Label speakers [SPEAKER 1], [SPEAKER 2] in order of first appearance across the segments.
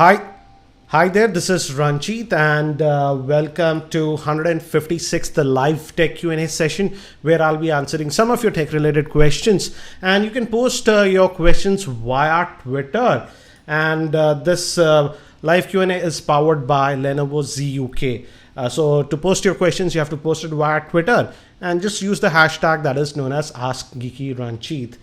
[SPEAKER 1] Hi, hi there. This is Ranjit, and welcome to 156th live tech Q&A session, where I'll be answering some of your tech-related questions. And you can post your questions via Twitter. And this live Q&A is powered by Lenovo ZUK. So to post your questions, you have to post it via Twitter, and just use the hashtag that is known as askgeekyranjit.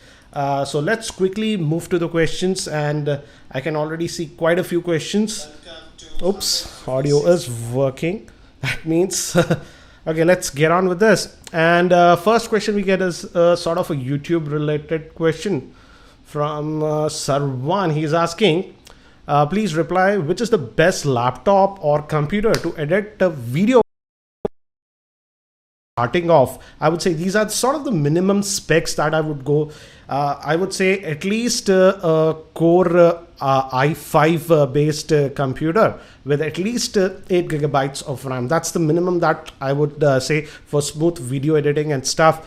[SPEAKER 1] So let's quickly move to the questions, and I can already see quite a few questions. Oops, audio is working. That means, okay, let's get on with this. And first question we get is sort of a YouTube related question from Sarwan. He's asking, please reply, which is the best laptop or computer to edit a video? Starting off, I would say these are sort of the minimum specs that I would go. I would say at least a Core i5 based computer with at least 8 gigabytes of RAM. That's the minimum that I would say for smooth video editing and stuff.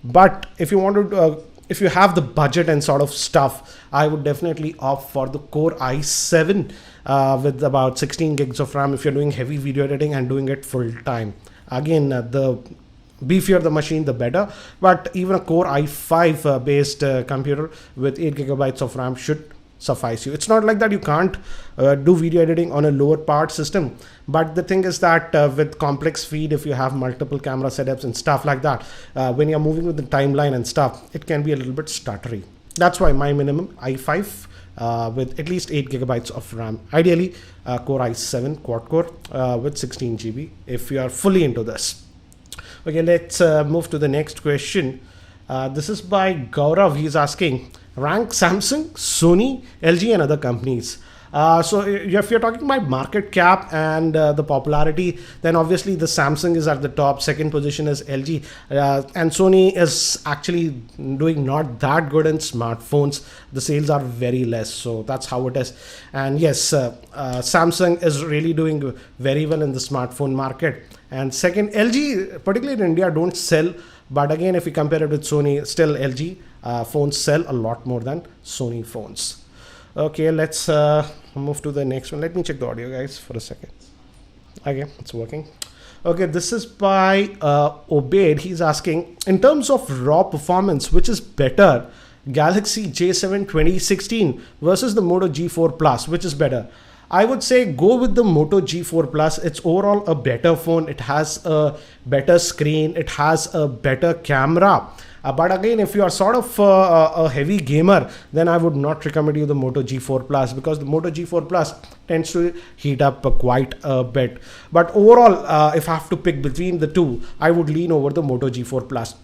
[SPEAKER 1] But if you want to, if you have the budget and sort of stuff, I would definitely opt for the Core i7 with about 16 gigs of RAM if you're doing heavy video editing and doing it full time. Again, the beefier the machine, the better. But even a Core i5 based computer with 8 gigabytes of RAM should suffice you. It's not like that you can't do video editing on a lower part system. But the thing is that with complex feed, if you have multiple camera setups and stuff like that, when you're moving with the timeline and stuff, it can be a little bit stuttery. That's why my minimum i5 with at least 8 gigabytes of RAM. Ideally, Core i7 quad core with 16 GB if you are fully into this. Okay, let's move to the next question. This is by Gaurav. He's asking, rank Samsung, Sony, LG and other companies. So if you're talking about market cap and the popularity, then obviously the Samsung is at the top. Second position is LG, and Sony is actually doing not that good in smartphones. The sales are very less, so that's how it is. And yes, Samsung is really doing very well in the smartphone market. And second, LG, particularly in India, don't sell. But again, if you compare it with Sony, still LG phones sell a lot more than Sony phones. Okay, let's move to the next one. Let me check the audio, guys, for a second. Okay, it's working. Okay, this is by Obaid. He's asking, in terms of raw performance, which is better, Galaxy J7 2016 versus the Moto G4 Plus, which is better? I would say go with the Moto G4 Plus. It's overall a better phone. It has a better screen. It has a better camera. But again, if you are sort of a heavy gamer, then I would not recommend you the Moto G4 Plus, because the Moto G4 Plus tends to heat up quite a bit. But overall, if I have to pick between the two, I would lean over the Moto G4 Plus.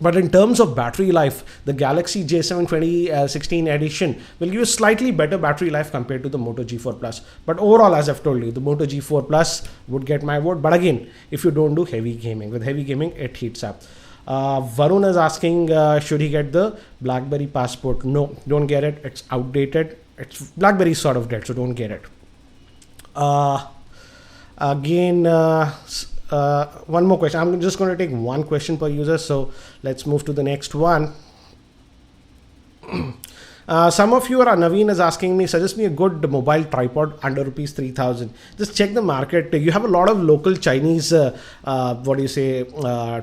[SPEAKER 1] But in terms of battery life, the Galaxy J7 2016 edition will give you slightly better battery life compared to the Moto G4 Plus. But overall, as I've told you, the Moto G4 Plus would get my vote. But again, if you don't do heavy gaming, with heavy gaming, it heats up. Varun is asking, should he get the BlackBerry Passport? No, don't get it. It's outdated. BlackBerry is sort of dead, so don't get it. Again, one more question. I'm just going to take one question per user, so let's move to the next one. Some of you, Naveen is asking me, suggest me a good mobile tripod under rupees 3,000. Just check the market. You have a lot of local Chinese,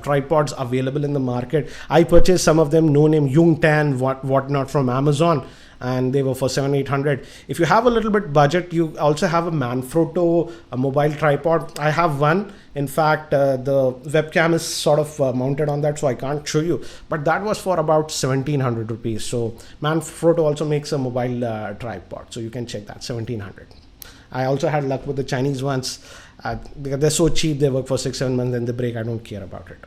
[SPEAKER 1] tripods available in the market. I purchased some of them, no name, Yungtan, whatnot from Amazon, and they were for 700-800. If you have a little bit budget, you also have a Manfrotto, a mobile tripod. I have one. In fact, the webcam is sort of mounted on that, so I can't show you. But that was for about 1,700 rupees. So Manfrotto also makes a mobile tripod, so you can check that, 1,700. I also had luck with the Chinese ones. Because they're so cheap, they work for 6-7 months, then they break. I don't care about it.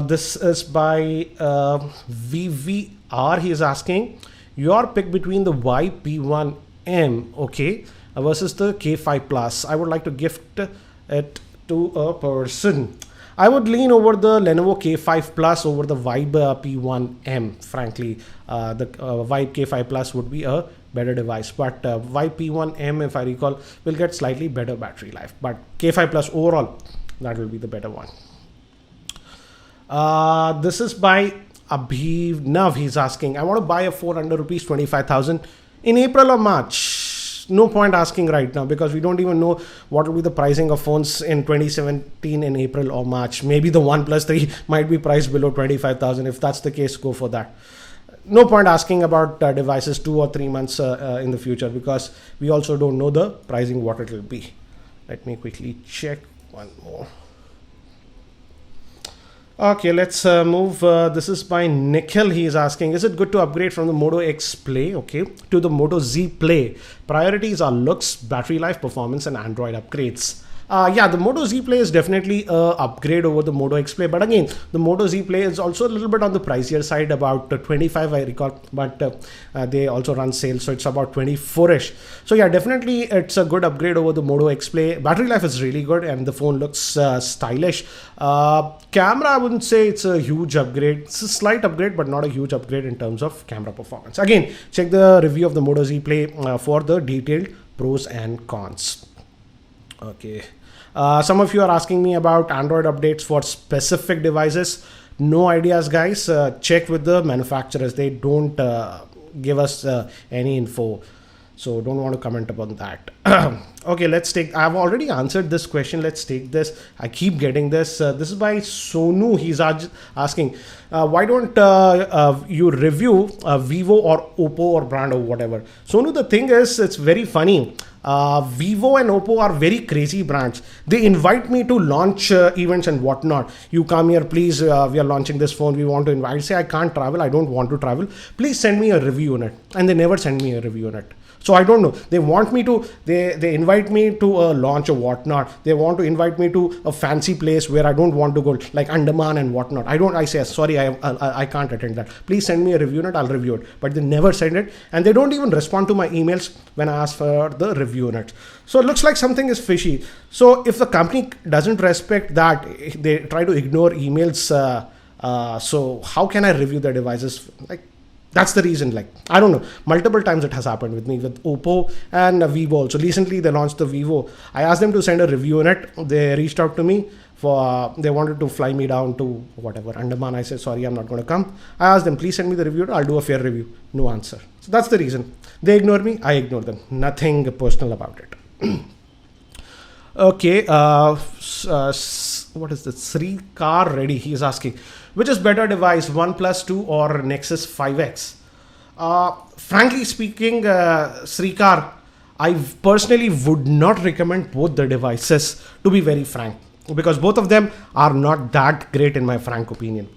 [SPEAKER 1] This is by VVR. He is asking, your pick between the YP1M, okay, versus the K5 Plus. I would like to gift it to a person. I would lean over the Lenovo K5 Plus over the Vibe P1M. Frankly, the Vibe K5 Plus would be a better device, but Vibe P1M, if I recall, will get slightly better battery life. But K5 Plus overall, that will be the better one. This is by Abhinav. He's asking, I want to buy a phone under rupees 25,000. In April or March. No point asking right now because we don't even know what will be the pricing of phones in 2017 in April or March. Maybe the OnePlus 3 might be priced below 25,000. If that's the case, go for that. No point asking about devices 2 or 3 months in the future because we also don't know the pricing what it will be. Let me quickly check one more. Okay, let's move. This is by Nikhil. He is asking, is it good to upgrade from the Moto X Play, okay, to the Moto Z Play? Priorities are looks, battery life, performance, and Android upgrades. Yeah, the Moto Z Play is definitely a upgrade over the Moto X Play, but again, the Moto Z Play is also a little bit on the pricier side, about 25 I recall, but they also run sales, so it's about 24ish. So yeah, definitely it's a good upgrade over the Moto X Play. Battery life is really good and the phone looks stylish. Camera, I wouldn't say it's a huge upgrade. It's a slight upgrade, but not a huge upgrade in terms of camera performance. Again, check the review of the Moto Z Play for the detailed pros and cons. Okay. Some of you are asking me about Android updates for specific devices. No ideas, guys. Check with the manufacturers. They don't give us any info. So don't want to comment upon that. Okay, let's take, I've already answered this question. Let's take this. I keep getting this. This is by Sonu. He's asking, why don't you review Vivo or Oppo or brand or whatever? Sonu, the thing is, it's very funny. Vivo and Oppo are very crazy brands. They invite me to launch events and whatnot. You come here, please. We are launching this phone. We want to invite. I say I can't travel. I don't want to travel. Please send me a review on it. And they never send me a review on it. So I don't know. They want me to. They invite me to a launch or whatnot. They want to invite me to a fancy place where I don't want to go, like Andaman and whatnot. I say sorry. I can't attend that. Please send me a review on it. I'll review it. But they never send it, and they don't even respond to my emails when I ask for the review on it. So it looks like something is fishy. So if the company doesn't respect that, they try to ignore emails. So how can I review their devices? Like, that's the reason. Like, I don't know. Multiple times it has happened with me with Oppo and Vivo. Also, recently they launched the Vivo. I asked them to send a review on it. They reached out to me for they wanted to fly me down to whatever Andaman. I said sorry, I'm not going to come. I asked them, please send me the review. I'll do a fair review. No answer. So that's the reason. They ignore me. I ignore them. Nothing personal about it. Okay. What is this? Srikar Reddy. He is asking, which is better device, OnePlus 2 or Nexus 5X? Frankly speaking, Srikar, I personally would not recommend both the devices, to be very frank, because both of them are not that great in my frank opinion.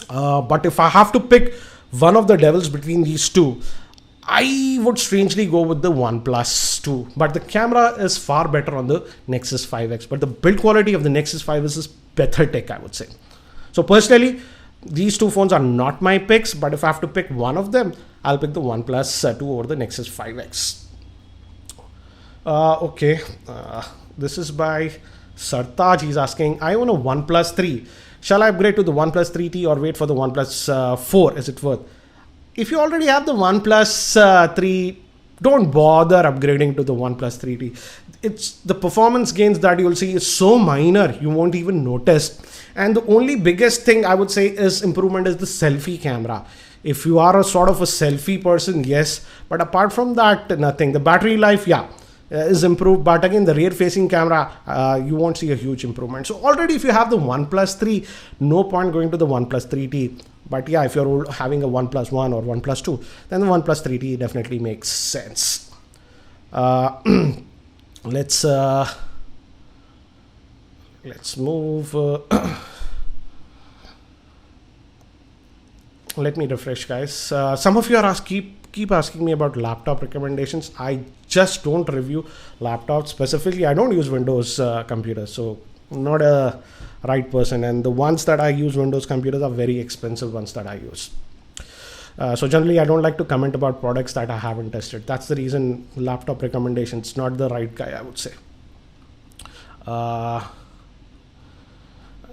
[SPEAKER 1] But if I have to pick one of the devils between these two, I would strangely go with the OnePlus 2, but the camera is far better on the Nexus 5X, but the build quality of the Nexus 5X is better tech, I would say. So personally, these two phones are not my picks, but if I have to pick one of them, I'll pick the OnePlus 2 over the Nexus 5X. Okay, this is by Sartaj. He's asking, I own a OnePlus 3. Shall I upgrade to the OnePlus 3T or wait for the OnePlus 4? Is it worth? If you already have the OnePlus 3, don't bother upgrading to the OnePlus 3T. It's the performance gains that you'll see is so minor, you won't even notice. And the only biggest thing I would say is improvement is the selfie camera. If you are a sort of a selfie person, yes. But apart from that, nothing. The battery life, yeah, is improved. But again, the rear facing camera, you won't see a huge improvement. So already if you have the OnePlus 3, no point going to the OnePlus 3T. But yeah, if you're having a OnePlus 1 or OnePlus 2, then the OnePlus 3T definitely makes sense. Let's move. Let me refresh, guys. Some of you are keep asking me about laptop recommendations. I just don't review laptops. Specifically, I don't use Windows computers, so I'm not a right person. And the ones that I use Windows computers are very expensive ones that I use. So generally, I don't like to comment about products that I haven't tested. That's the reason laptop recommendations, not the right guy, I would say.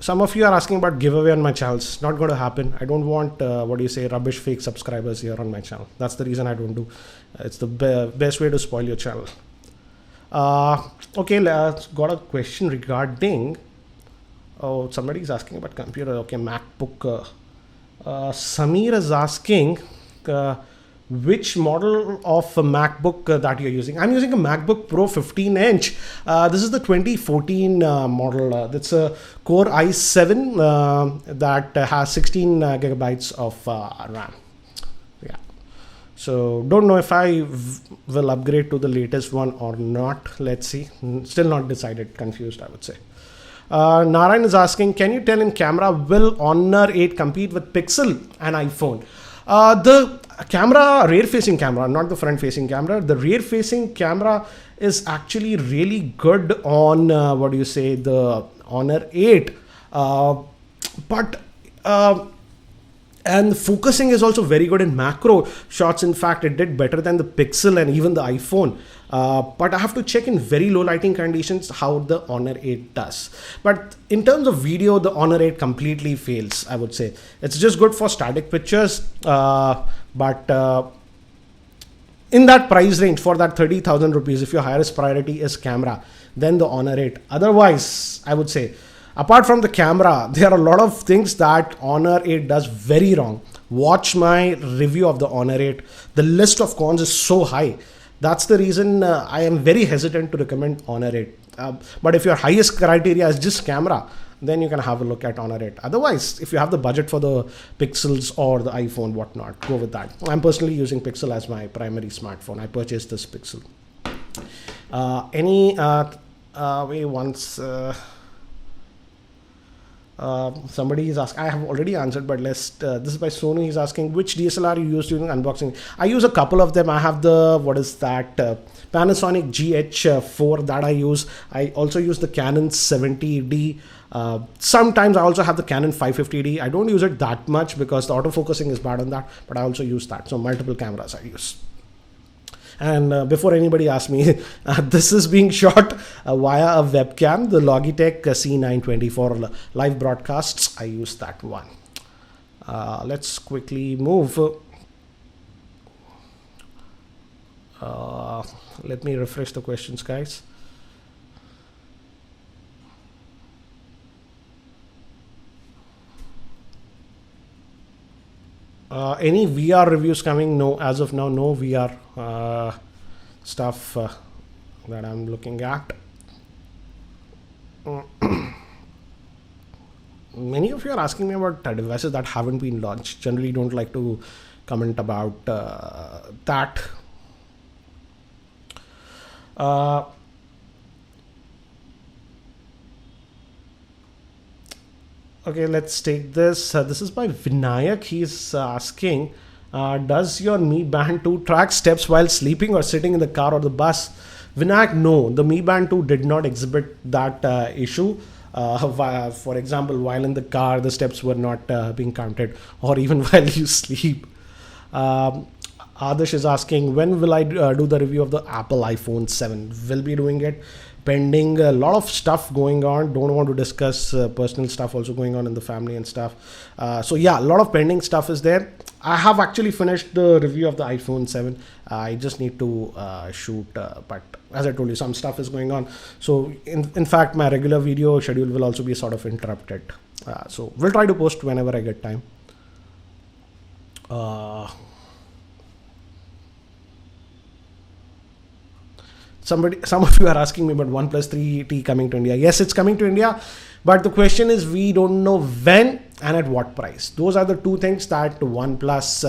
[SPEAKER 1] Some of you are asking about giveaway on my channel. It's not going to happen. I don't want, rubbish fake subscribers here on my channel. That's the reason I don't do. It's the best way to spoil your channel. Okay, got a question regarding, somebody is asking about computer. Okay, MacBook. Samir is asking, which model of a MacBook that you're using. I'm using a MacBook Pro 15-inch. This is the 2014 model. That's a Core i7 that has 16 gigabytes of RAM. Yeah. So don't know if I will upgrade to the latest one or not. Let's see. Still not decided. Confused, I would say. Narayan is asking, can you tell in camera, will Honor 8 compete with Pixel and iPhone? The camera, rear facing camera, not the front facing camera, the rear facing camera is actually really good on the Honor 8, and focusing is also very good in macro shots. In fact, it did better than the Pixel and even the iPhone. But I have to check in very low lighting conditions how the Honor 8 does. But in terms of video, the Honor 8 completely fails, I would say. It's just good for static pictures. But in that price range, for that 30,000 rupees, if your highest priority is camera, then the Honor 8. Otherwise, I would say, apart from the camera, there are a lot of things that Honor 8 does very wrong. Watch my review of the Honor 8. The list of cons is so high. That's the reason I am very hesitant to recommend Honor 8. But if your highest criteria is just camera, then you can have a look at Honor 8. Otherwise, if you have the budget for the Pixels or the iPhone, whatnot, go with that. I'm personally using Pixel as my primary smartphone. I purchased this Pixel. Somebody is asking, I have already answered, but this is by Sonu. He's asking, which DSLR you use during unboxing? I use a couple of them. I have the, Panasonic GH4 that I use. I also use the Canon 70D. Sometimes I also have the Canon 550D. I don't use it that much because the autofocusing is bad on that, but I also use that. So multiple cameras I use. And before anybody asks me, this is being shot via a webcam, the Logitech C920 for live broadcasts. I use that one. Let's quickly move. Let me refresh the questions, guys. Any VR reviews coming? No, as of now, no VR stuff that I'm looking at. Many of you are asking me about devices that haven't been launched. Generally, don't like to comment about that. Okay, let's take this. This is by Vinayak. He's asking, does your Mi Band 2 track steps while sleeping or sitting in the car or the bus? Vinayak, no. The Mi Band 2 did not exhibit that issue. For example, while in the car, the steps were not being counted, or even while you sleep. Adarsh is asking, when will I do the review of the Apple iPhone 7? Will be doing it. Pending a lot of stuff going on. Don't want to discuss personal stuff also going on in the family and stuff. So yeah, a lot of pending stuff is there. I have actually finished the review of the iPhone 7. I just need to shoot, but as I told you, some stuff is going on. So in fact, my regular video schedule will also be sort of interrupted. So we'll try to post whenever I get time. Some of you are asking me about OnePlus 3T coming to India. Yes, it's coming to India, but the question is we don't know when and at what price. Those are the two things that OnePlus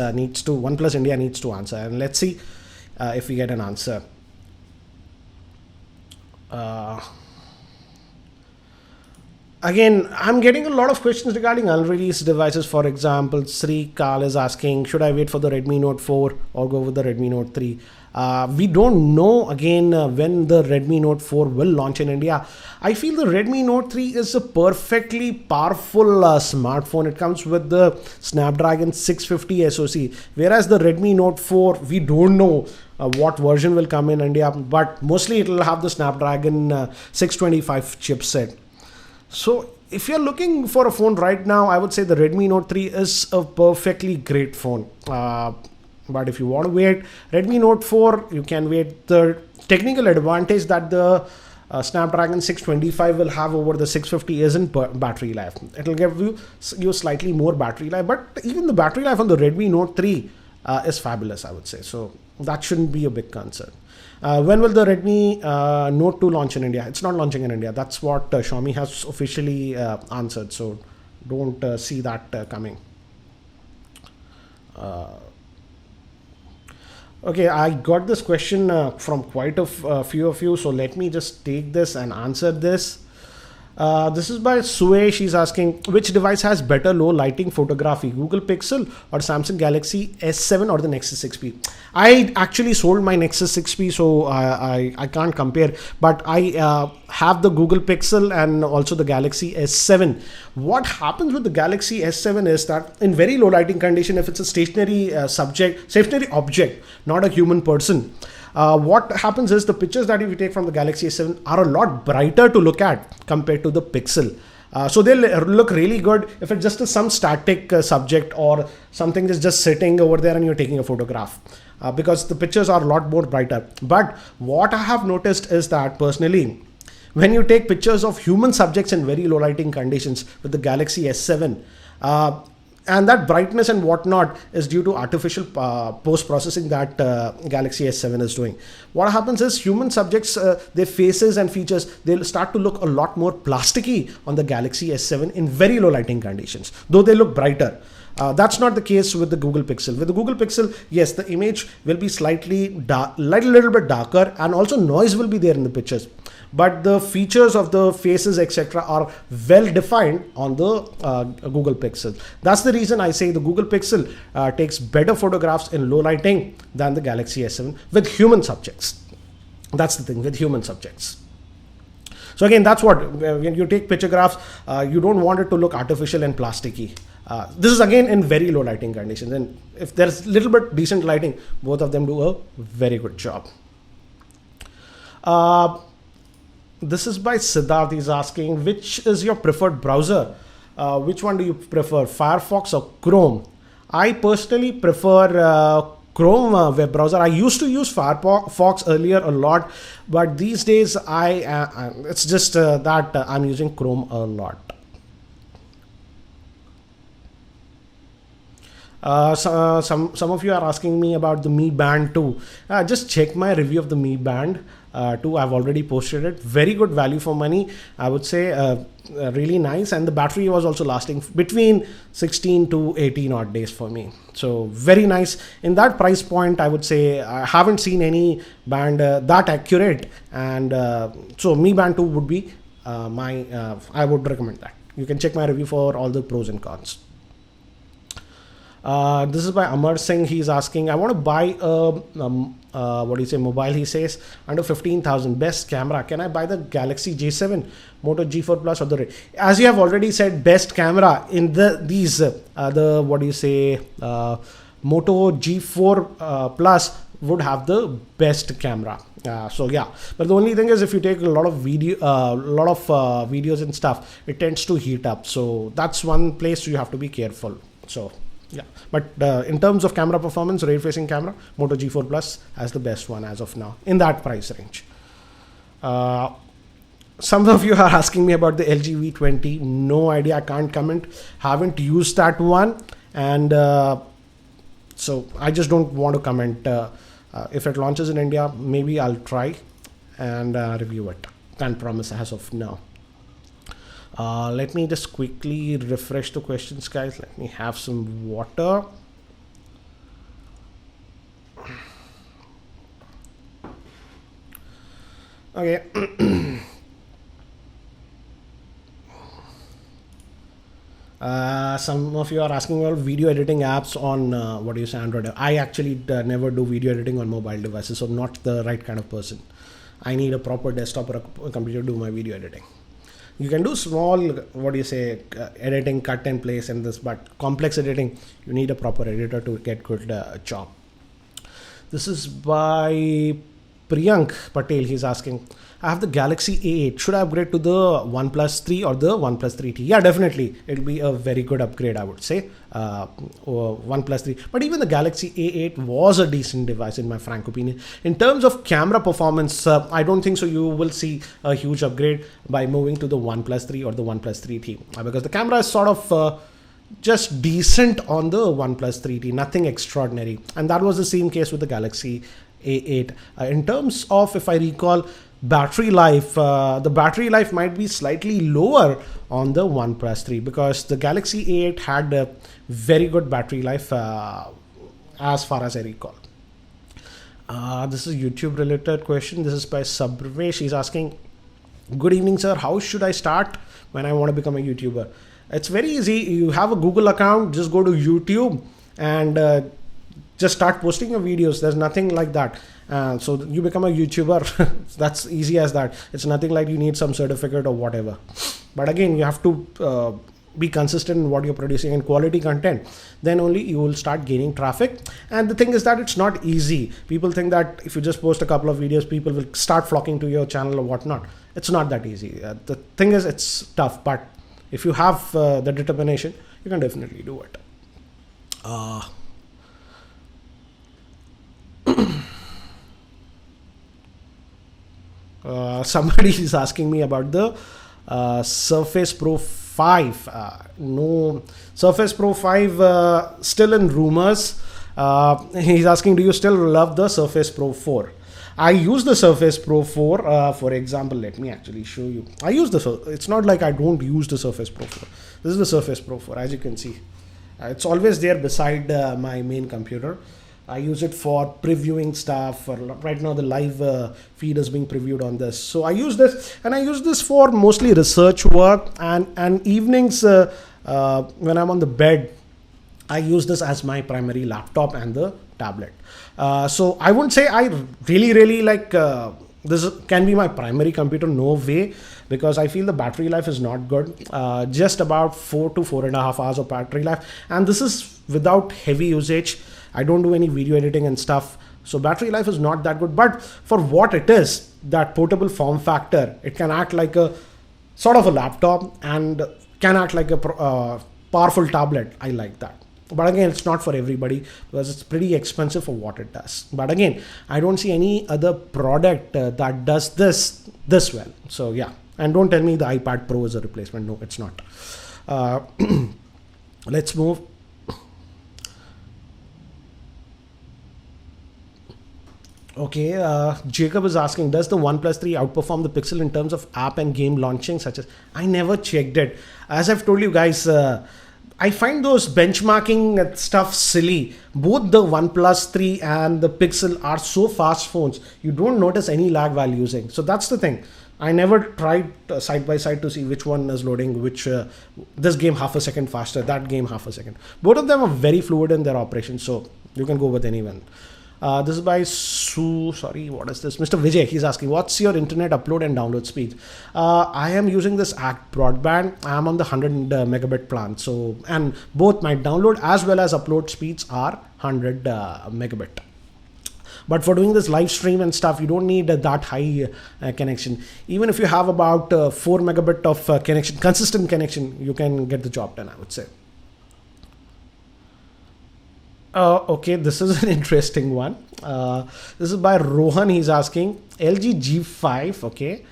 [SPEAKER 1] India needs to answer, and let's see if we get an answer. Again, I'm getting a lot of questions regarding unreleased devices. For example, Sri Kal is asking, should I wait for the Redmi Note 4 or go with the Redmi Note 3? We don't know again when the Redmi Note 4 will launch in India. I feel the Redmi Note 3 is a perfectly powerful smartphone. It comes with the Snapdragon 650 SoC, whereas the Redmi Note 4, we don't know what version will come in India, but mostly it will have the Snapdragon 625 chipset. So if you're looking for a phone right now, I would say the Redmi Note 3 is a perfectly great phone. But if you want to wait, Redmi Note 4, you can wait. The technical advantage that the Snapdragon 625 will have over the 650 isn't battery life. It will give you slightly more battery life, but even the battery life on the Redmi Note 3 is fabulous, I would say. So that shouldn't be a big concern. When will the Redmi Note 2 launch in India? It's not launching in India. That's what Xiaomi has officially answered. So don't see that coming. Okay, I got this question from quite a few of you. So let me just take this and answer this. This is by Sue. She's asking, which device has better low lighting photography, Google Pixel or Samsung Galaxy S7 or the Nexus 6P? I actually sold my Nexus 6P, so I can't compare, but I have the Google Pixel and also the Galaxy S7. What happens with the Galaxy S7 is that in very low lighting condition, if it's a stationary stationary object, not a human person, what happens is the pictures that you take from the Galaxy S7 are a lot brighter to look at compared to the Pixel. So they'll look really good if it's just some static subject or something is just sitting over there and you're taking a photograph, because the pictures are a lot more brighter. But what I have noticed is that personally, when you take pictures of human subjects in very low lighting conditions with the Galaxy S7, and that brightness and whatnot is due to artificial post-processing that Galaxy S7 is doing. What happens is human subjects, their faces and features, they'll start to look a lot more plasticky on the Galaxy S7 in very low lighting conditions, though they look brighter. That's not the case with the Google Pixel. With the Google Pixel, yes, the image will be slightly little bit darker, and also noise will be there in the pictures. But the features of the faces, etc., are well defined on the Google Pixel. That's the reason I say the Google Pixel takes better photographs in low lighting than the Galaxy S7 with human subjects. That's the thing, with human subjects. So again, that's what, when you take pictographs, you don't want it to look artificial and plasticky. This is again in very low lighting conditions, and if there's a little bit decent lighting, both of them do a very good job. This is by Siddharth. He's asking, which is your preferred browser? Which one do you prefer, Firefox or Chrome? I personally prefer Chrome web browser. I used to use Firefox earlier a lot, but these days it's just that I'm using Chrome a lot. Some of you are asking me about the Mi Band 2. Just check my review of the Mi Band 2. I've already posted it. Very good value for money, I would say. Really nice, and the battery was also lasting between 16 to 18 odd days for me. So very nice in that price point. I would say I haven't seen any band that accurate, and so Mi Band 2 would be I would recommend that. You can check my review for all the pros and cons. This is by Amar Singh. He's asking, I want to buy a mobile, he says, under 15,000, best camera. Can I buy the Galaxy J7, Moto G4 Plus or the Red? As you have already said, best camera in these Moto G4 Plus would have the best camera. So yeah, but the only thing is, if you take a lot of videos and stuff, it tends to heat up. So that's one place you have to be careful. So yeah, but in terms of camera performance, rear-facing camera, Moto G4 Plus has the best one as of now in that price range. Some of you are asking me about the LG V20. No idea, I can't comment. Haven't used that one, and so I just don't want to comment. If it launches in India, maybe I'll try and review it. Can't promise as of now. Let me just quickly refresh the questions, guys. Let me have some water. Okay. Some of you are asking about video editing apps on Android. I actually never do video editing on mobile devices, so not the right kind of person. I need a proper desktop or a computer to do my video editing. You can do small, editing, cut and place and this, but complex editing, you need a proper editor to get good job. This is by Priyank Patel. He's asking, I have the Galaxy A8. Should I upgrade to the OnePlus 3 or the OnePlus 3T? Yeah, definitely. It'll be a very good upgrade, I would say. OnePlus 3. But even the Galaxy A8 was a decent device, in my frank opinion. In terms of camera performance, I don't think so you will see a huge upgrade by moving to the OnePlus 3 or the OnePlus 3T. Because the camera is sort of just decent on the OnePlus 3T, nothing extraordinary. And that was the same case with the Galaxy A8. In terms of, if I recall, battery life, the battery life might be slightly lower on the OnePlus 3 because the Galaxy A8 had a very good battery life as far as I recall. This is YouTube related question. This is by Sabravesh. He's asking, good evening sir, how should I start when I want to become a YouTuber? It's very easy. You have a Google account, just go to YouTube and just start posting your videos. There's nothing like that. So you become a YouTuber. That's easy as that. It's nothing like you need some certificate or whatever. But again, you have to be consistent in what you're producing and quality content. Then only you will start gaining traffic. And the thing is that it's not easy. People think that if you just post a couple of videos, people will start flocking to your channel or whatnot. It's not that easy. The thing is, it's tough. But if you have the determination, you can definitely do it. Somebody is asking me about the Surface Pro 5. No, Surface Pro 5 still in rumors. He's asking, do you still love the Surface Pro 4? I use the Surface Pro 4. For example, let me actually show you. I use it's not like I don't use the Surface Pro 4. This is the Surface Pro 4, as you can see. It's always there beside my main computer. I use it for previewing stuff. Right now, the live feed is being previewed on this. So I use this, and I use this for mostly research work and evenings when I'm on the bed. I use this as my primary laptop and the tablet. So I wouldn't say I really like this can be my primary computer. No way, because I feel the battery life is not good. Just about 4 to 4.5 hours of battery life, and this is without heavy usage. I don't do any video editing and stuff. So battery life is not that good, but for what it is, that portable form factor, it can act like a sort of a laptop and can act like a powerful tablet. I like that. But again, it's not for everybody because it's pretty expensive for what it does. But again, I don't see any other product that does this well. So yeah, and don't tell me the iPad Pro is a replacement. No, it's not. Let's move. Okay, Jacob is asking, does the OnePlus 3 outperform the Pixel in terms of app and game launching, such as... I never checked it. As I've told you guys, I find those benchmarking stuff silly. Both the OnePlus 3 and the Pixel are so fast phones, you don't notice any lag while using. So that's the thing. I never tried side by side to see which one is loading, which this game half a second faster, that game half a second. Both of them are very fluid in their operation, so you can go with anyone. This is by what is this? Mr. Vijay, he's asking, what's your internet upload and download speed? I am using this Act Broadband. I am on the 100 megabit plan. So, and both my download as well as upload speeds are 100 megabit. But for doing this live stream and stuff, you don't need that high connection. Even if you have about 4 megabit of connection, consistent connection, you can get the job done, I would say. Okay, this is an interesting one. This is by Rohan. He's asking, LG G5, okay,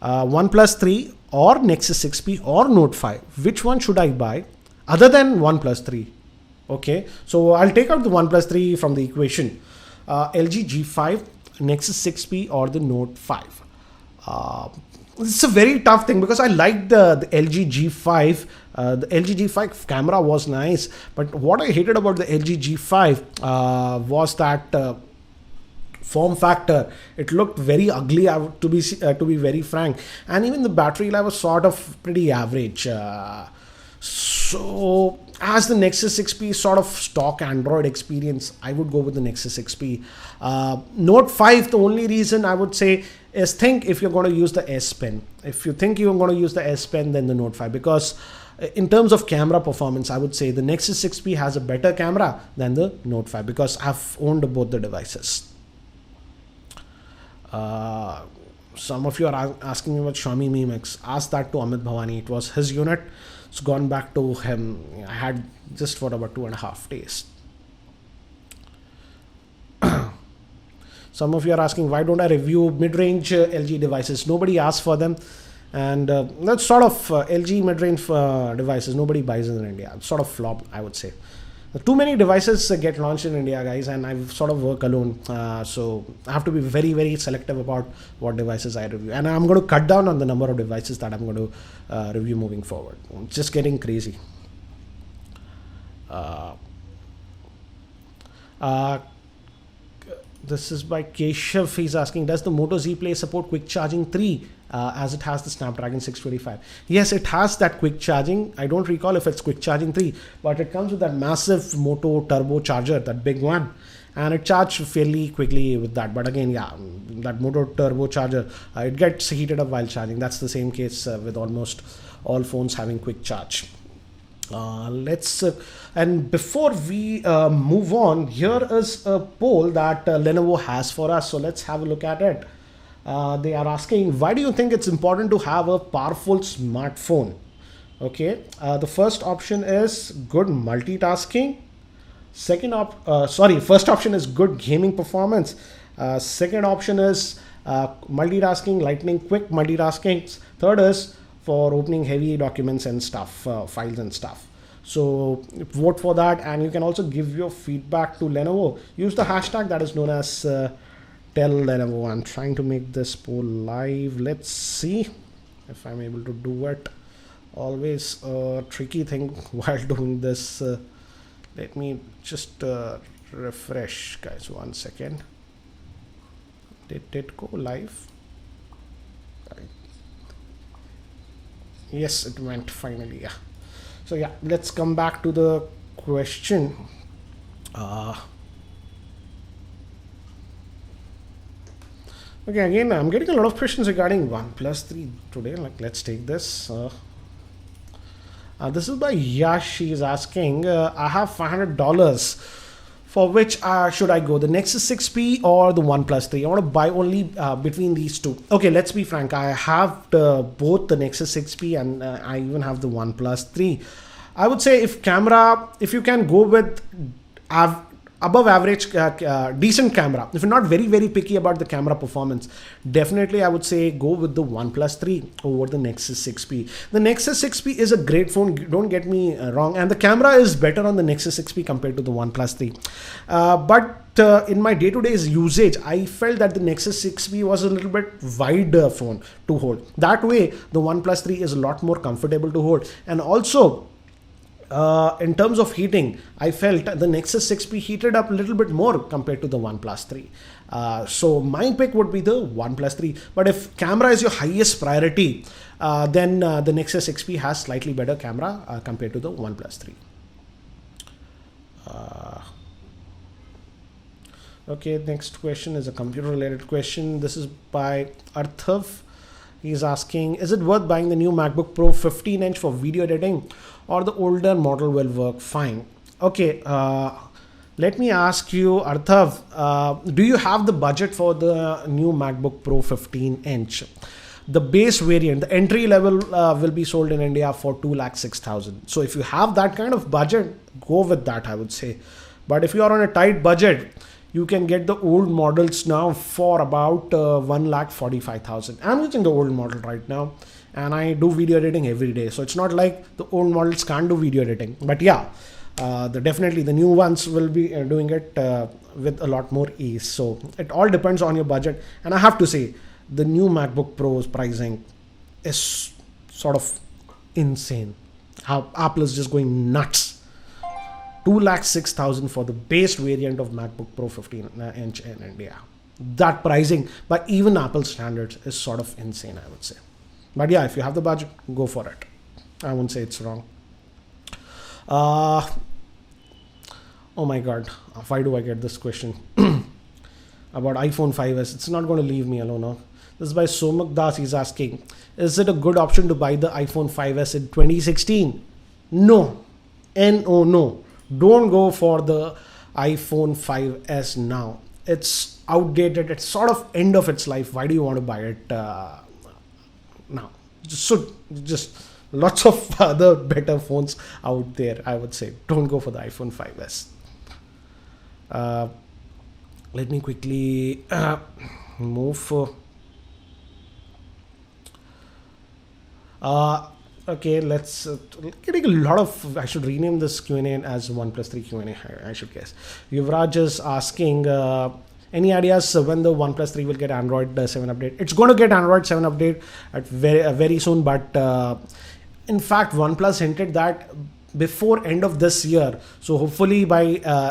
[SPEAKER 1] OnePlus 3 or Nexus 6P or Note 5. Which one should I buy other than OnePlus 3? Okay, so I'll take out the OnePlus 3 from the equation. LG G5, Nexus 6P or the Note 5. It's a very tough thing because I like the LG G5. The LG G5 camera was nice, but what I hated about the LG G5 was that form factor. It looked very ugly, to be very frank, and even the battery life was sort of pretty average. So as the Nexus 6P is sort of stock Android experience, I would go with the Nexus 6P. Note 5, the only reason I would say is think if you're going to use the S Pen. If you think you're going to use the S Pen, then the Note 5, because in terms of camera performance, I would say the Nexus 6P has a better camera than the Note 5 because I've owned both the devices. Some of you are asking me about Xiaomi Mi Mix. Ask that to Amit Bhavani. It was his unit. It's gone back to him. I had just for about 2.5 days. Some of you are asking, why don't I review mid-range LG devices? Nobody asked for them. And that's sort of LG mid-range devices. Nobody buys it in India. It's sort of flop, I would say. Too many devices get launched in India, guys, and I sort of work alone. So I have to be very, very selective about what devices I review. And I'm going to cut down on the number of devices that I'm going to review moving forward. It's just getting crazy. This is by Keshav. He's asking, does the Moto Z Play support quick charging 3 as it has the Snapdragon 625? Yes, it has that quick charging. I don't recall if it's quick charging 3, but it comes with that massive Moto turbo charger, that big one. And it charges fairly quickly with that. But again, yeah, that Moto turbo charger, it gets heated up while charging. That's the same case with almost all phones having quick charge. Let's and before we move on, here is a poll that Lenovo has for us, so let's have a look at it. They are asking, why do you think it's important to have a powerful smartphone? Okay, the first option is good multitasking. First option is good gaming performance. Second option is multitasking, lightning quick multitasking. Third is for opening heavy documents and stuff, files and stuff. So vote for that, and you can also give your feedback to Lenovo. Use the hashtag that is known as tell Lenovo. I'm trying to make this poll live. Let's see if I'm able to do it. Always a tricky thing while doing this. Let me just refresh, guys, 1 second. Did it go live? Yes, it went finally. Yeah. So yeah, let's come back to the question. Okay, again, I'm getting a lot of questions regarding OnePlus 3 today. Like, let's take this. This is by Yash. He is asking, I have $500. For which should I go? The Nexus 6P or the OnePlus 3? I want to buy only between these two. Okay, let's be frank. I have both the Nexus 6P and I even have the OnePlus 3. I would say if you can go with above average decent camera, if you're not very, very picky about the camera performance, definitely I would say go with the OnePlus 3 over the Nexus 6P. The Nexus 6P is a great phone, don't get me wrong, and the camera is better on the Nexus 6P compared to the OnePlus 3. But in my day-to-day usage, I felt that the Nexus 6P was a little bit wide phone to hold. That way, the OnePlus 3 is a lot more comfortable to hold. And also, in terms of heating, I felt the Nexus 6P heated up a little bit more compared to the OnePlus 3. So my pick would be the OnePlus 3. But if camera is your highest priority, then the Nexus 6P has slightly better camera compared to the OnePlus 3. Okay, next question is a computer-related question. This is by Arthav. He's asking, is it worth buying the new MacBook Pro 15-inch for video editing, or the older model will work fine? Okay, let me ask you, Arthav, do you have the budget for the new MacBook Pro 15-inch? The base variant, the entry level will be sold in India for 2,06,000. So if you have that kind of budget, go with that, I would say. But if you are on a tight budget, you can get the old models now for about 1,45,000. I'm using the old model right now, and I do video editing every day. So it's not like the old models can't do video editing. But yeah, definitely the new ones will be doing it with a lot more ease. So it all depends on your budget. And I have to say, the new MacBook Pro's pricing is sort of insane. How Apple is just going nuts. 2,06,000 for the base variant of MacBook Pro 15-inch in India. That pricing, by even Apple standards, is sort of insane, I would say. But yeah, if you have the budget, go for it. I won't say it's wrong. Oh my God, why do I get this question about iPhone 5s? It's not going to leave me alone now. This is by Somak Das. He's asking, is it a good option to buy the iPhone 5s in 2016? No. No. Don't go for the iPhone 5s now. It's outdated. It's sort of end of its life. Why do you want to buy it now? Just lots of other better phones out there, I would say. Don't go for the iPhone 5s. Let me quickly move. Okay, let's getting a lot of. I should rename this Q&A as 1+3 Q&A. I should guess. Yuvraj is asking, any ideas when the 1+3 will get Android 7 update? It's going to get Android 7 update at very soon, but in fact, OnePlus hinted that before end of this year. So hopefully by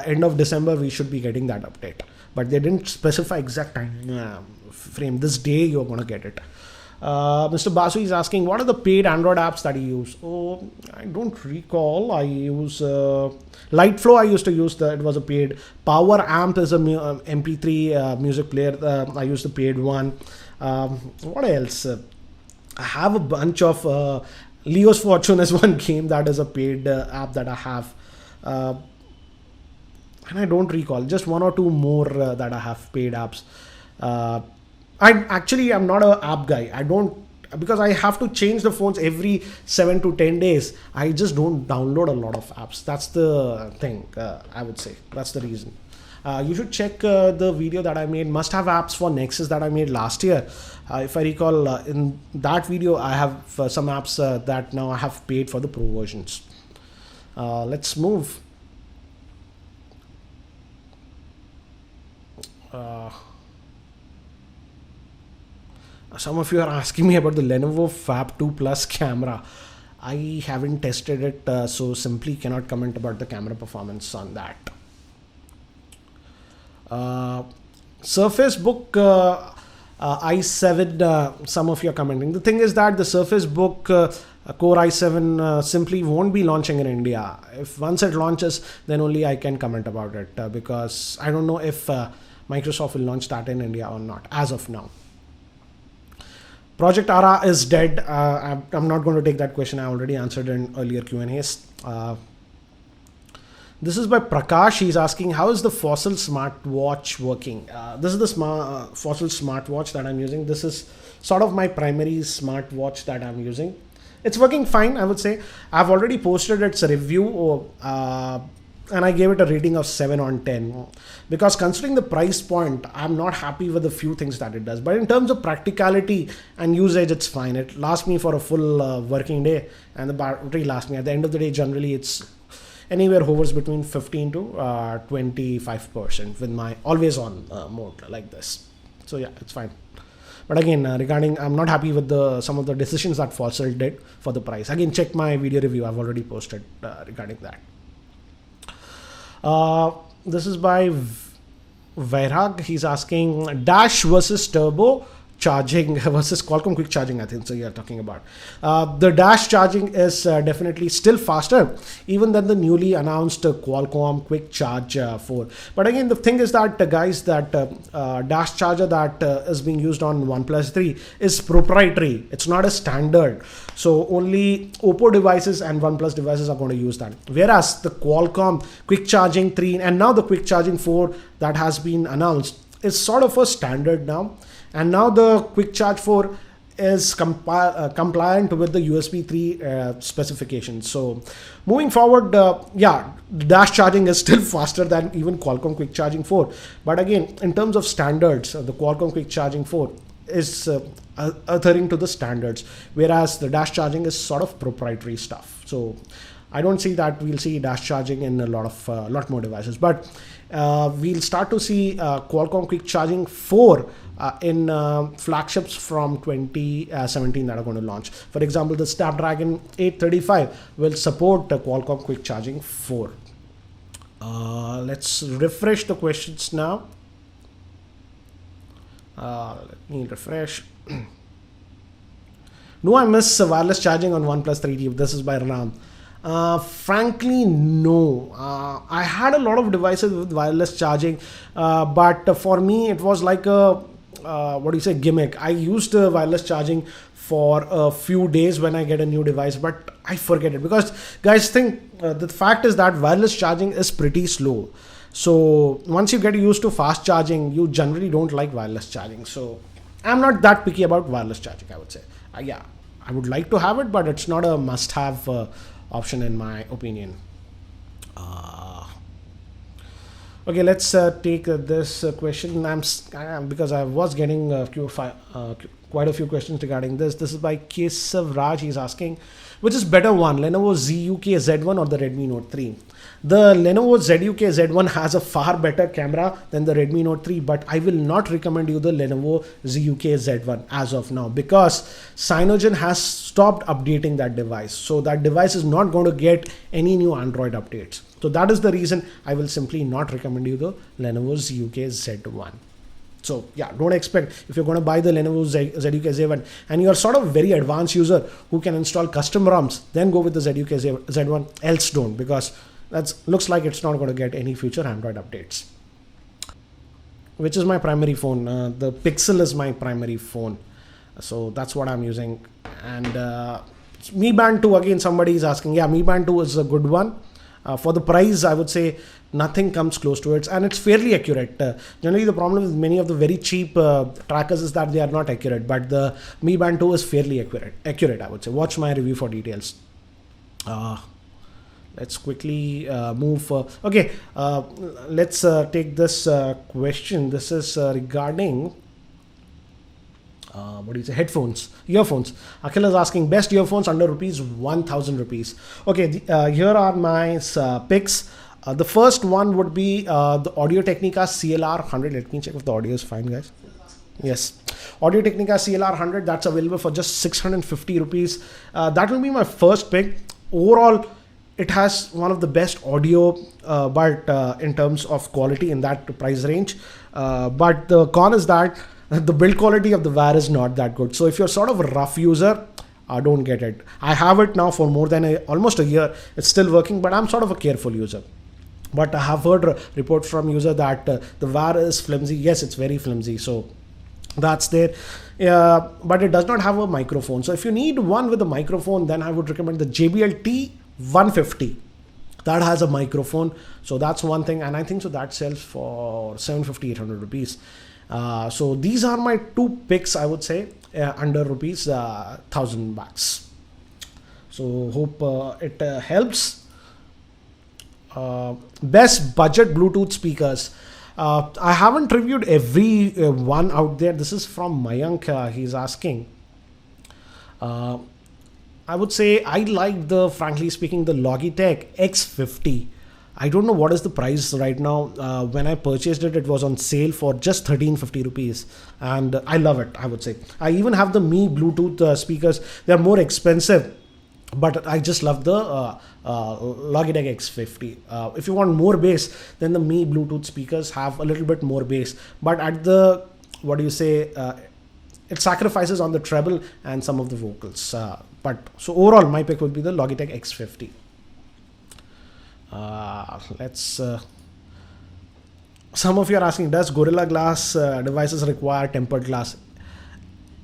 [SPEAKER 1] end of December we should be getting that update. But they didn't specify exact time frame. This day you're going to get it. Mr. Basu is asking, what are the paid Android apps that you use? Oh, I don't recall. I use Lightflow. I used to use it was a paid. Power Amp is a MP3 music player. I use the paid one. What else? I have a bunch of Leo's Fortune is one game that is a paid app that I have. And I don't recall. Just one or two more that I have paid apps. I'm not an app guy. I don't, because I have to change the phones every 7 to 10 days. I just don't download a lot of apps. That's the thing. I would say that's the reason. You should check the video that I made, must have apps for Nexus, that I made last year. If I recall, in that video I have some apps that now I have paid for the pro versions. Let's move. Some of you are asking me about the Lenovo Fab 2 Plus camera. I haven't tested it, so simply cannot comment about the camera performance on that. Surface Book i7, some of you are commenting. The thing is that the Surface Book Core i7 simply won't be launching in India. If once it launches, then only I can comment about it, because I don't know if Microsoft will launch that in India or not as of now. Project Ara is dead. I'm not going to take that question. I already answered in earlier Q&As. This is by Prakash. He's asking, how is the Fossil smartwatch working? This is the Fossil smartwatch that I'm using. This is sort of my primary smartwatch that I'm using. It's working fine, I would say. I've already posted its review, and I gave it a rating of 7 on 10. Because considering the price point, I'm not happy with a few things that it does. But in terms of practicality and usage, it's fine. It lasts me for a full working day, and the battery lasts me. At the end of the day, generally, it's anywhere hovers between 15 to 25% with my always on mode like this. So yeah, it's fine. But again, regarding, I'm not happy with some of the decisions that Fossil did for the price. Again, check my video review. I've already posted regarding that. This is by Vairag. He's asking, Dash versus Turbo charging versus Qualcomm quick charging, I think so you're talking about. The Dash charging is definitely still faster even than the newly announced Qualcomm quick charge 4. But again, the thing is that guys, that Dash charger that is being used on OnePlus 3 is proprietary. It's not a standard. So only Oppo devices and OnePlus devices are going to use that. Whereas the Qualcomm quick charging 3 and now the quick charging 4 that has been announced is sort of a standard now. And now the quick charge 4 is compliant with the USB 3 specifications. So moving forward, yeah, Dash charging is still faster than even Qualcomm quick charging 4. But again, in terms of standards, the Qualcomm quick charging 4 is adhering to the standards, whereas the Dash charging is sort of proprietary stuff. So I don't see that we'll see Dash charging in a lot more devices, but we'll start to see Qualcomm quick charging 4 in flagships from 2017 that are going to launch. For example, the Snapdragon 835 will support Qualcomm quick charging 4. Let's refresh the questions now. Let me refresh. Do I miss wireless charging on OnePlus 3T? This is by Ram. Frankly, no. I had a lot of devices with wireless charging, but for me it was like a gimmick. I used wireless charging for a few days when I get a new device, but I forget it because guys think the fact is that wireless charging is pretty slow. So once you get used to fast charging, you generally don't like wireless charging. So I'm not that picky about wireless charging, I would say. Yeah, I would like to have it, but it's not a must-have option in my opinion. Okay, let's take this question. Because I was getting quite a few questions regarding this. This is by Kesav Raj. He's asking, which is better one, Lenovo ZUK Z1 or the Redmi Note 3? The Lenovo ZUK Z1 has a far better camera than the Redmi Note 3, but I will not recommend you the Lenovo ZUK Z1 as of now, because Cyanogen has stopped updating that device. So that device is not going to get any new Android updates. So that is the reason I will simply not recommend you the Lenovo ZUK Z1. So yeah, don't expect, if you're going to buy the Lenovo ZUK Z1 and you're sort of a very advanced user who can install custom ROMs, then go with the ZUK Z1, else don't, because that looks like it's not going to get any future Android updates. Which is my primary phone. The Pixel is my primary phone. So that's what I'm using. And Mi Band 2, again, somebody is asking. Yeah, Mi Band 2 is a good one. For the price, I would say nothing comes close to it, and it's fairly accurate. Generally, the problem with many of the very cheap trackers is that they are not accurate, but the Mi Band 2 is fairly accurate, I would say. Watch my review for details. Let's quickly move. Okay, let's take this question. This is regarding what do you say? Headphones, earphones. Akhil is asking best earphones under rupees 1,000 rupees. Okay, here are my picks. The first one would be the Audio Technica CLR 100. Let me check if the audio is fine, guys. Yes, Audio Technica CLR 100. That's available for just 650 rupees. That will be my first pick. Overall, it has one of the best audio, but in terms of quality in that price range. But the con is that the build quality of the wire is not that good. So if you're sort of a rough user, don't get it. I have it now for more than almost a year. It's still working, but I'm sort of a careful user. But I have heard reports from user that the wire is flimsy. Yes, it's very flimsy. So that's there. But it does not have a microphone. So if you need one with a microphone, then I would recommend the JBL T150. That has a microphone. So that's one thing. And I think so that sells for 750, 800 rupees. So these are my two picks, I would say, under rupees 1,000 bucks. So hope it helps. Best budget Bluetooth speakers. I haven't reviewed every one out there. This is from Mayank. He's asking. I would say I like frankly speaking, the Logitech X50. I don't know what is the price right now. When I purchased it, it was on sale for just 1350 rupees. And I love it, I would say. I even have the Mi Bluetooth speakers. They're more expensive, but I just love the Logitech X50. If you want more bass, then the Mi Bluetooth speakers have a little bit more bass. But at the, what do you say, it sacrifices on the treble and some of the vocals. So overall, my pick would be the Logitech X50. Some of you are asking, does Gorilla Glass devices require tempered glass?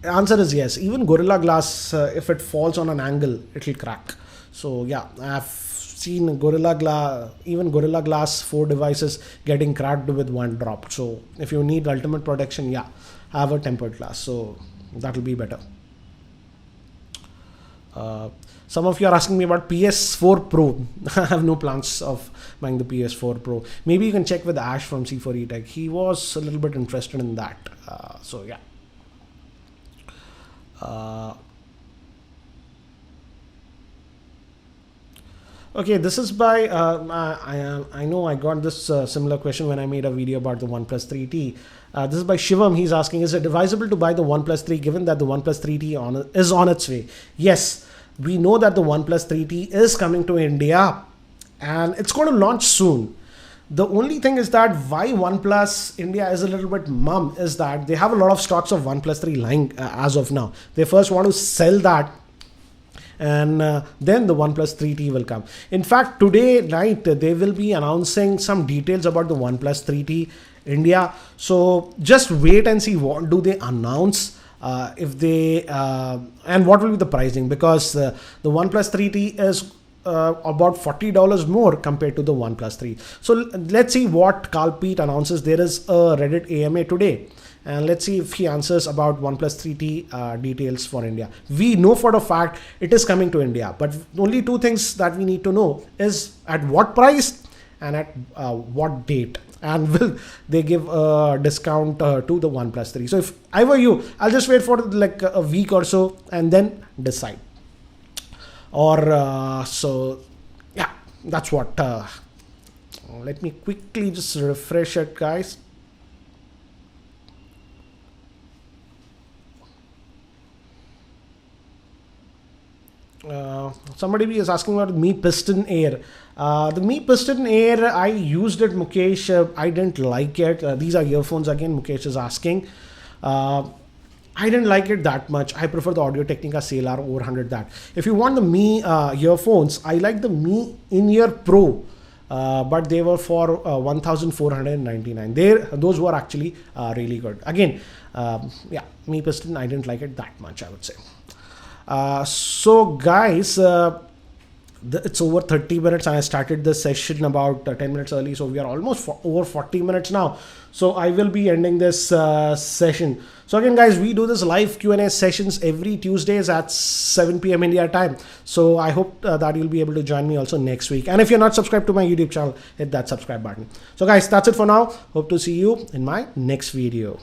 [SPEAKER 1] The answer is yes. Even Gorilla Glass, if it falls on an angle, it will crack. So yeah, I've seen Gorilla Glass 4 devices getting cracked with one drop. So if you need ultimate protection, yeah, have a tempered glass. So that will be better. Some of you are asking me about PS4 Pro. I have no plans of buying the PS4 Pro. Maybe you can check with Ash from C4E Tech. He was a little bit interested in that. So yeah. Okay, this is by, I know I got this similar question when I made a video about the OnePlus 3T. This is by Shivam. He's asking, is it advisable to buy the OnePlus 3 given that the OnePlus 3T is on its way? Yes. We know that the OnePlus 3T is coming to India and it's going to launch soon. The only thing is that why OnePlus India is a little bit mum is that they have a lot of stocks of OnePlus 3 lying as of now. They first want to sell that and then the OnePlus 3T will come. In fact, today night they will be announcing some details about the OnePlus 3T India. So just wait and see what do they announce. If they and what will be the pricing, because the OnePlus 3T is about $40 more compared to the OnePlus 3. So let's see what Kalpit announces. There is a Reddit AMA today, and let's see if he answers about OnePlus 3T details for India. We know for a fact it is coming to India, but only two things that we need to know is at what price and at what date. and will they give a discount to the OnePlus 3. So if I were you, I'll just wait for like a week or so and then decide. Or so yeah, that's what. Let me quickly just refresh it, guys. Somebody is asking about Mi Piston Air. The Mi Piston Air, I used it, Mukesh. I didn't like it. These are earphones again, Mukesh is asking. I didn't like it that much. I prefer the Audio Technica CLR over 100 that. If you want the Mi earphones, I like the Mi In-Ear Pro. But they were for 1,499. Those were actually really good. Again, yeah, Mi Piston, I didn't like it that much, I would say. So guys, it's over 30 minutes and I started this session about 10 minutes early, so we are almost over 40 minutes now. So I will be ending this session. So again guys, we do this live Q&A sessions every Tuesdays at 7 p.m. India time. So I hope that you'll be able to join me also next week. And if you're not subscribed to my YouTube channel, hit that subscribe button. So guys, that's it for now. Hope to see you in my next video.